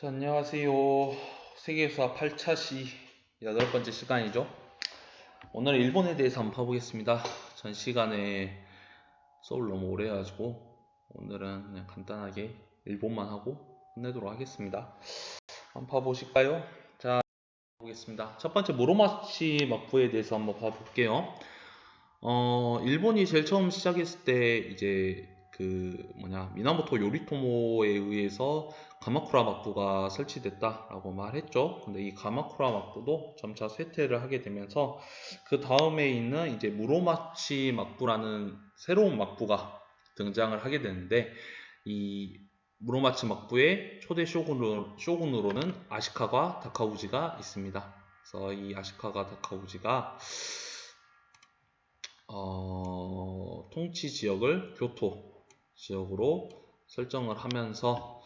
자, 안녕하세요. 세계수학 8차 시 8번째 시간이죠. 오늘 일본에 대해서 한번 봐보겠습니다. 전 시간에 수업을 너무 오래 해가지고 오늘은 그냥 간단하게 일본만 하고 끝내도록 하겠습니다. 한번 봐보실까요? 자, 보겠습니다. 첫 번째 무로마치 막부에 대해서 한번 봐볼게요. 일본이 제일 처음 시작했을 때 이제 미나모토 요리토모에 의해서 가마쿠라 막부가 설치됐다라고 말했죠. 근데 이 가마쿠라 막부도 점차 쇠퇴를 하게 되면서 그 다음에 있는 이제 무로마치 막부라는 새로운 막부가 등장을 하게 되는데, 이 무로마치 막부의 초대 쇼군으로는 아시카가 다카우지가 있습니다. 그래서 이 아시카가 다카우지가 통치 지역을 교토 지역으로 설정을 하면서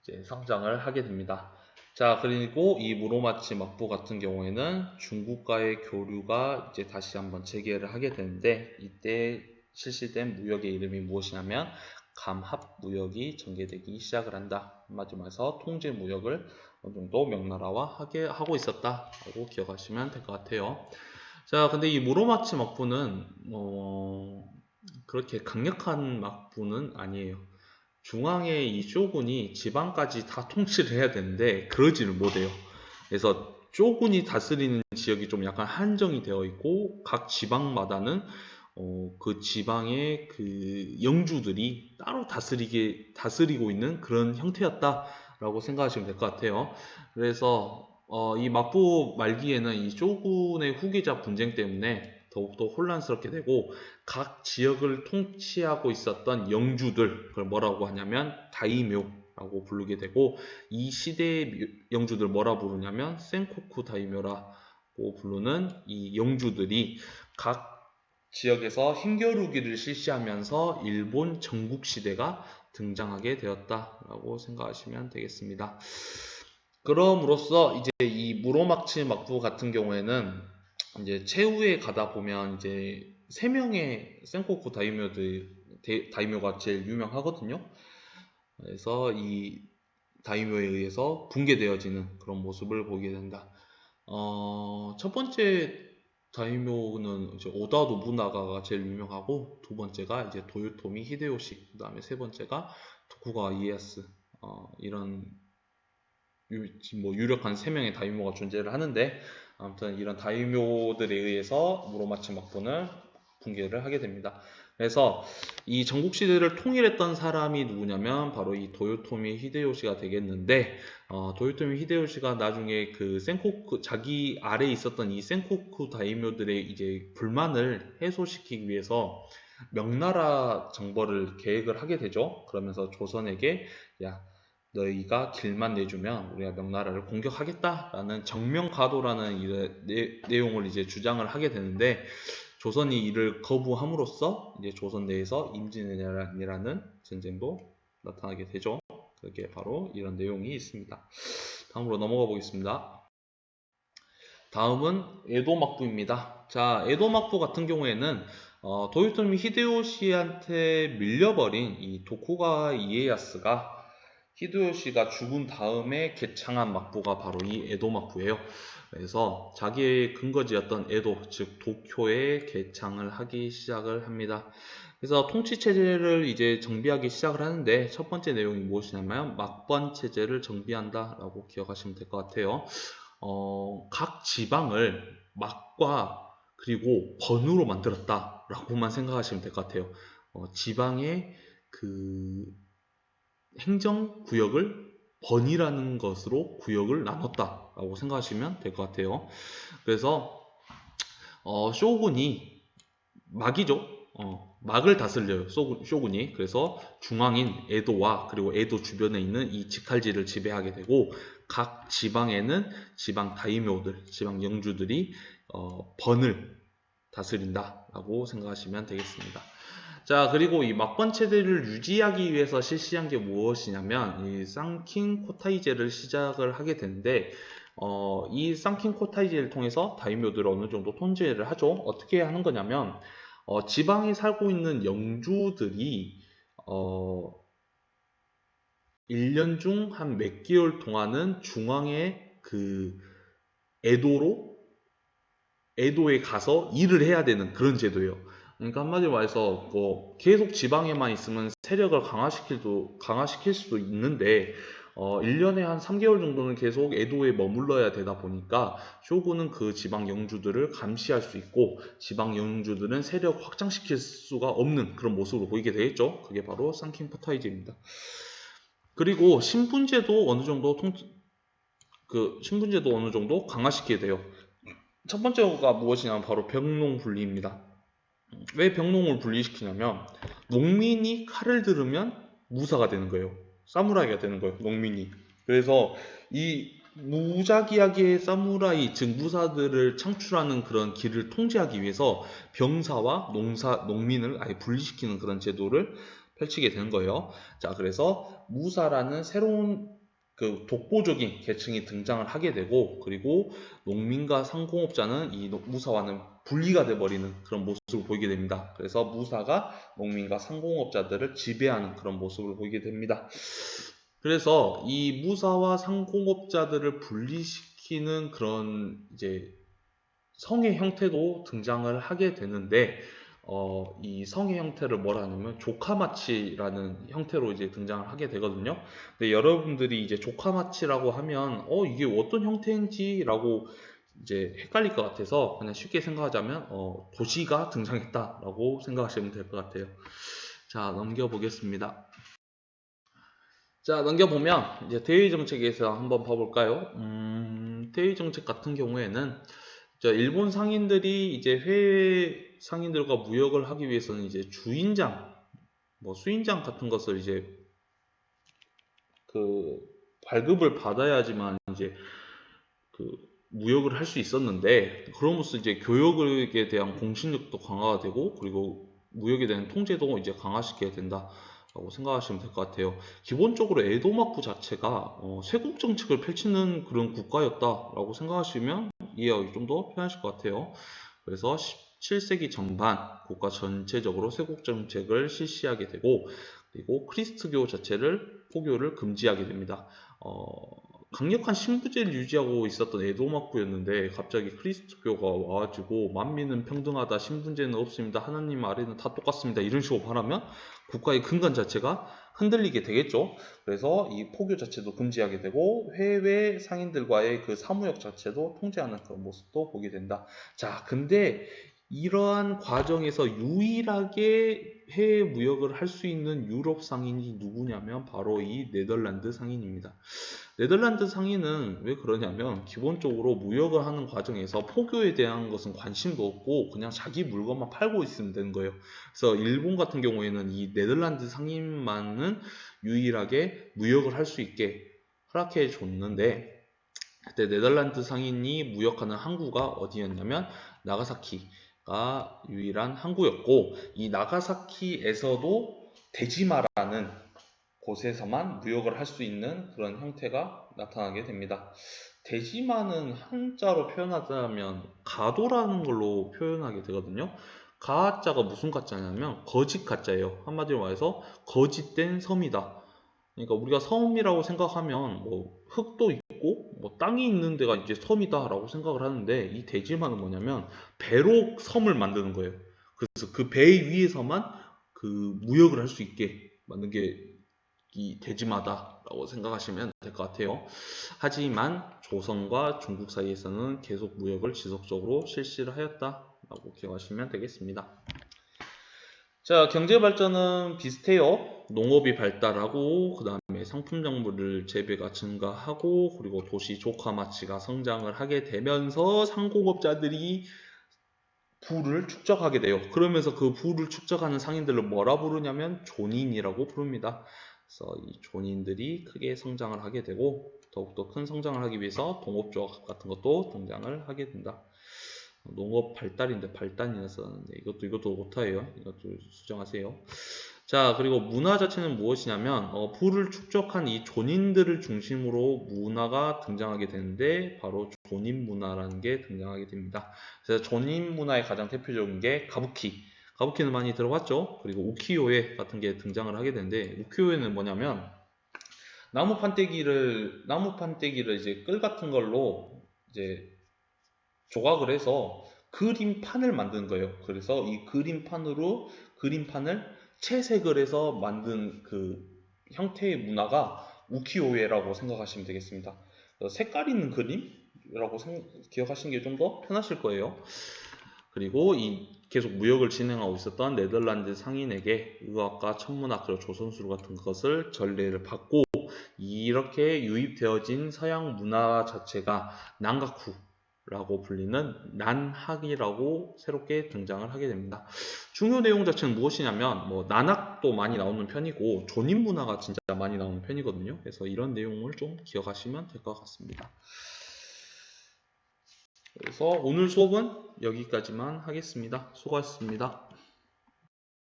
이제 성장을 하게 됩니다. 자, 그리고 이 무로마치 막부 같은 경우에는 중국과의 교류가 이제 다시 한번 재개를 하게 되는데, 이때 실시된 무역의 이름이 무엇이냐면 감합무역이 전개되기 시작을 한다. 한마디로 말해서 통제 무역을 어느 정도 명나라와 하고 있었다라고 기억하시면 될 것 같아요. 자, 근데 이 무로마치 막부는 그렇게 강력한 막부는 아니에요. 중앙의 이 쇼군이 지방까지 다 통치를 해야 되는데 그러지를 못해요. 그래서 쇼군이 다스리는 지역이 좀 약간 한정이 되어 있고, 각 지방마다는 그 지방의 그 영주들이 따로 다스리고 있는 그런 형태였다라고 생각하시면 될 것 같아요. 그래서 이 막부 말기에는 이 쇼군의 후계자 분쟁 때문에 더욱더 혼란스럽게 되고, 각 지역을 통치하고 있었던 영주들, 그걸 뭐라고 하냐면 다이묘라고 부르게 되고, 이 시대의 영주들 뭐라 부르냐면 센코쿠 다이묘라고 부르는 이 영주들이 각 지역에서 힘겨루기를 실시하면서 일본 전국시대가 등장하게 되었다라고 생각하시면 되겠습니다. 그럼으로써 이제 이 무로마치 막부 같은 경우에는 이제 최후에 가다 보면 이제 3명의 센코쿠 다이묘가 제일 유명하거든요. 그래서 이 다이묘에 의해서 붕괴되어지는 그런 모습을 보게 된다. 첫 번째 다이묘는 이제 오다 노부나가가 제일 유명하고, 두 번째가 이제 도요토미 히데요시, 그 다음에 세 번째가 도쿠가와 이에야스, 이런 유력한 3명의 다이묘가 존재를 하는데, 아무튼 이런 다이묘들에 의해서 무로마치 막부는 붕괴를 하게 됩니다. 그래서 이 전국시대를 통일했던 사람이 누구냐면 바로 이 도요토미 히데요시가 되겠는데, 도요토미 히데요시가 나중에 그 센코쿠, 자기 아래에 있었던 이 센코쿠 다이묘들의 이제 불만을 해소시키기 위해서 명나라 정벌을 계획을 하게 되죠. 그러면서 조선에게, 야, 너희가 길만 내주면 우리가 명나라를 공격하겠다라는 정명가도라는 내용을 이제 주장을 하게 되는데, 조선이 이를 거부함으로써 이제 조선 내에서 임진왜란이라는 전쟁도 나타나게 되죠. 그게 바로 이런 내용이 있습니다. 다음으로 넘어가 보겠습니다. 다음은 에도 막부입니다. 자, 에도 막부 같은 경우에는 도요토미 히데요시한테 밀려버린 이 도쿠가와 이에야스가, 히데요시가 죽은 다음에 개창한 막부가 바로 이 에도 막부예요. 그래서 자기의 근거지였던 에도, 즉 도쿄에 개창을 하기 시작을 합니다. 그래서 통치 체제를 이제 정비하기 시작을 하는데, 첫 번째 내용이 무엇이냐면 막번 체제를 정비한다라고 기억하시면 될 것 같아요. 각 지방을 막과 그리고 번으로 만들었다라고만 생각하시면 될 것 같아요. 지방의 그 행정구역을 번이라는 것으로 구역을 나눴다라고 생각하시면 될 것 같아요. 그래서 쇼군이 막이죠. 막을 다스려요, 쇼군이. 그래서 중앙인 에도와 그리고 에도 주변에 있는 이 직할지를 지배하게 되고, 각 지방에는 지방 다이묘들, 지방 영주들이 번을 다스린다라고 생각하시면 되겠습니다. 자, 그리고 이 막번 체제를 유지하기 위해서 실시한 게 무엇이냐면 이 쌍킹 코타이제를 시작을 하게 되는데, 이 쌍킹 코타이제를 통해서 다이묘들을 어느 정도 통제를 하죠. 어떻게 하는 거냐면 지방에 살고 있는 영주들이 1년 중 한 몇 개월 동안은 중앙의 그 에도에 가서 일을 해야 되는 그런 제도예요. 그러니까 한마디로 말해서 뭐 계속 지방에만 있으면 세력을 강화시킬 수도 있는데 1년에 한 3개월 정도는 계속 에도에 머물러야 되다 보니까 쇼군은 그 지방 영주들을 감시할 수 있고 지방 영주들은 세력 확장시킬 수가 없는 그런 모습으로 보이게 되겠죠. 그게 바로 상킹 포타이즈입니다. 그리고 신분제도 어느 정도 강화시키게 돼요. 첫 번째가 무엇이냐면 바로 병농 분리입니다. 왜 병농을 분리시키냐면 농민이 칼을 들으면 무사가 되는 거예요. 사무라이가 되는 거예요. 농민이. 그래서 이 무작위하게 사무라이 즉 무사들을 창출하는 그런 길을 통제하기 위해서 병사와 농민을 아예 분리시키는 그런 제도를 펼치게 되는 거예요. 자, 그래서 무사라는 새로운 그 독보적인 계층이 등장을 하게 되고 그리고 농민과 상공업자는 이 무사와는 분리가 돼버리는 그런 모습을 보이게 됩니다. 그래서 무사가 농민과 상공업자들을 지배하는 그런 모습을 보이게 됩니다. 그래서 이 무사와 상공업자들을 분리시키는 그런 이제 성의 형태도 등장을 하게 되는데 이 성의 형태를 뭐라 하냐면 조카마치라는 형태로 이제 등장을 하게 되거든요. 근데 여러분들이 이제 조카마치라고 하면 이게 어떤 형태인지라고 이제 헷갈릴 것 같아서 그냥 쉽게 생각하자면 도시가 등장했다라고 생각하시면 될 것 같아요. 자, 넘겨보겠습니다. 자, 넘겨보면 이제 대외 정책에서 한번 봐볼까요? 대외 정책 같은 경우에는 일본 상인들이 이제 해외 상인들과 무역을 하기 위해서는 이제 주인장, 뭐 수인장 같은 것을 이제 그 발급을 받아야지만 이제 그 무역을 할 수 있었는데 그럼으로써 이제 교역에 대한 공신력도 강화가 되고 그리고 무역에 대한 통제도 이제 강화시켜야 된다라고 생각하시면 될 것 같아요. 기본적으로 에도마쿠 자체가 쇄국 정책을 펼치는 그런 국가였다라고 생각하시면 이해하기 좀 더 편하실 것 같아요. 그래서 17세기 전반 국가 전체적으로 쇄국 정책을 실시하게 되고 그리고 크리스트교 자체를 포교를 금지하게 됩니다. 강력한 신부제를 유지하고 있었던 에도마쿠였는데 갑자기 크리스트교가 와가지고 만민은 평등하다, 신분제는 없습니다, 하나님 아래는 다 똑같습니다 이런 식으로 말하면 국가의 근간 자체가 흔들리게 되겠죠. 그래서 이 포교 자체도 금지하게 되고 해외 상인들과의 그 사무역 자체도 통제하는 그런 모습도 보게 된다. 자, 근데 이러한 과정에서 유일하게 해외 무역을 할 수 있는 유럽 상인이 누구냐면 바로 이 네덜란드 상인입니다. 네덜란드 상인은 왜 그러냐면 기본적으로 무역을 하는 과정에서 포교에 대한 것은 관심도 없고 그냥 자기 물건만 팔고 있으면 되는 거예요. 그래서 일본 같은 경우에는 이 네덜란드 상인만은 유일하게 무역을 할 수 있게 허락해 줬는데 그때 네덜란드 상인이 무역하는 항구가 어디였냐면 나가사키가 유일한 항구였고 이 나가사키에서도 데지마라는 곳에서만 무역을 할 수 있는 그런 형태가 나타나게 됩니다. 데지마는 한자로 표현하자면 가도라는 걸로 표현하게 되거든요. 가자가 무슨 가자냐면 거짓 가자예요. 한마디로 말해서 거짓된 섬이다. 그러니까 우리가 섬이라고 생각하면 뭐 흙도 있고 뭐 땅이 있는 데가 이제 섬이다라고 생각을 하는데 이 데지마는 뭐냐면 배로 섬을 만드는 거예요. 그래서 그 배 위에서만 그 무역을 할 수 있게 만든 게 이 대지마다라고 생각하시면 될 것 같아요. 하지만 조선과 중국 사이에서는 계속 무역을 지속적으로 실시를 하였다라고 기억하시면 되겠습니다. 자, 경제 발전은 비슷해요. 농업이 발달하고 그 다음에 상품 작물을 재배가 증가하고 그리고 도시 조카마치가 성장을 하게 되면서 상공업자들이 부를 축적하게 돼요. 그러면서 그 부를 축적하는 상인들을 뭐라 부르냐면 존인이라고 부릅니다. 그래서 이 존인들이 크게 성장을 하게 되고 더욱더 큰 성장을 하기 위해서 동업조합 같은 것도 등장을 하게 된다. 농업 발달인데 발단이라 썼는데 이것도 오타예요. 이것도 수정하세요. 자, 그리고 문화 자체는 무엇이냐면 부를 축적한 이 존인들을 중심으로 문화가 등장하게 되는데 바로 존인 문화라는 게 등장하게 됩니다. 그래서 존인 문화의 가장 대표적인 게 가부키는 많이 들어봤죠. 그리고 우키요에 같은 게 등장을 하게 되는데 우키요에는 뭐냐면 나무 판때기를 이제 끌 같은 걸로 이제 조각을 해서 그림판을 만든 거예요. 그래서 이 그림판을 채색을 해서 만든 그 형태의 문화가 우키요에라고 생각하시면 되겠습니다. 색깔 있는 그림이라고 기억하시는 게 좀 더 편하실 거예요. 그리고 계속 무역을 진행하고 있었던 네덜란드 상인에게 의학과 천문학 그리고 조선술 같은 것을 전례를 받고 이렇게 유입되어진 서양 문화 자체가 난가쿠라고 불리는 난학이라고 새롭게 등장을 하게 됩니다. 중요 내용 자체는 무엇이냐면 난학도 많이 나오는 편이고 존인 문화가 진짜 많이 나오는 편이거든요. 그래서 이런 내용을 좀 기억하시면 될 것 같습니다. 그래서 오늘 수업은 여기까지만 하겠습니다. 수고하셨습니다.